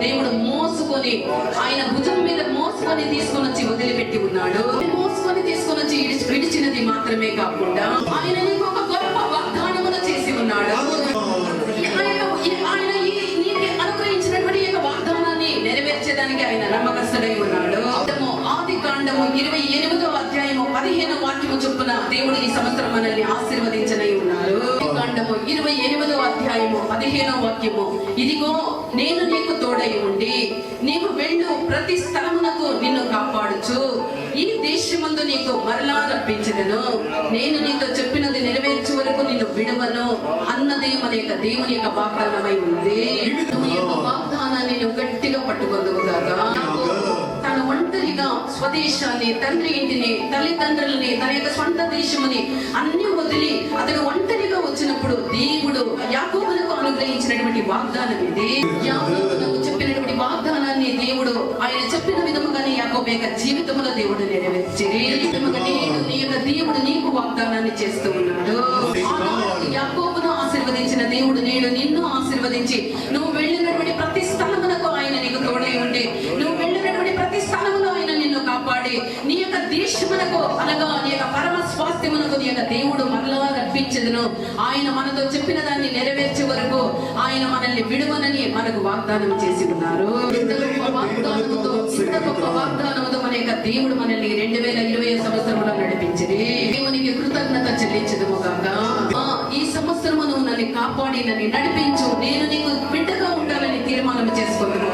దేవుడు మోసుకొని, ఆయన భుజం మీద మోసుకొని తీసుకొని వచ్చి వదిలిపెట్టి ఉన్నాడు. మోసుకొని తీసుకొని వచ్చి విడిచినది మాత్రమే కాకుండా ఆయన నీకు ఒక గొప్ప వాగ్దానమును చేసి ఉన్నాడు. ఆయన నీకు అనుగ్రహించినటువంటి యొక్క వాగ్దానాన్ని నెరవేర్చేదానికి ఆయన నమ్మకస్తుడై ఉన్నాడు. ఆది కాండము 28వ అధ్యాయము 15వ వాక్యము చొప్పున దేవుడు ఈ సంవత్సరం మనల్ని ఆశీర్వదించనై ఉన్నారు. కాండము 28వ అధ్యాయము 15వ వాక్యము, ఇదిగో నేను నీకు తోడై ఉండి నీకు వెళ్ళు ప్రతి స్థలమునకు నిన్ను కాపాడుచు ఈ దేశమందు నీకు మరలా రప్పించెదను, నేను నీతో చెప్పినది నెరవేర్చే వరకు నిన్ను విడవను అన్నదే మన యొక్క దేవుని యొక్క వాగ్దానమై ఉంది. ఈ యొక్క వాగ్దానాన్ని నువ్వు గట్టిగా పట్టుకొందువుగాక. తన ఒంటరిగా స్వదేశాన్ని, తండ్రి ఇంటిని, తల్లిదండ్రులని, తన యొక్క స్వంత దేశముని అన్ని వదిలి అతను ఒంటరిగా వచ్చినప్పుడు దేవుడు యాకోబులకు అనుగ్రహించినటువంటి వాగ్దానం ఇది. యాకోబులకు చెప్పినటువంటి వాగ్దానాన్ని దేవుడు ఆయన చెప్పిన విధముగానే యాకోబు యొక్క జీవితంలో దేవుడు నెరవేర్చి నీ యొక్క దేవుడు నీకు వాగ్దానాన్ని చేస్తూ ఉన్నాడు. యాకోబును ఆశీర్వదించిన దేవుడు నేడు నిన్ను ఆశీర్వదించి నువ్వు వెళ్ళినటువంటి ప్రతి స్థలమునకు ఆయన నీకు తోడై ఉండి, నువ్వు వెళ్ళినటువంటి ప్రతి స్థలములో ఆయన నిన్ను కాపాడి నీ యొక్క దేశమునకు అనగా నీ యొక్క పరమ స్వాస్థ్యమునకు నీ యొక్క దేవుడు మరలా రప్పించెదను. ఆయన మనతో చెప్పిన దాన్ని నెరవేర్చే వరకు ఆయన మనల్ని విడువనని మనకు వాగ్దానం చేసి ఉన్నారు. ఇంత గొప్ప వాగ్దానముతో మన యొక్క దేవుడు మనల్ని 2020 సంవత్సరంలో నడిపించింది. దేవునికి కృతజ్ఞత చెల్లించదుము కాక. ఈ సంవత్సరము నువ్వు నన్ను కాపాడి నన్ను నడిపించు, నేను నీకు బిడ్డగా ఉండాలని తీర్మానం చేసుకుంటున్నాను.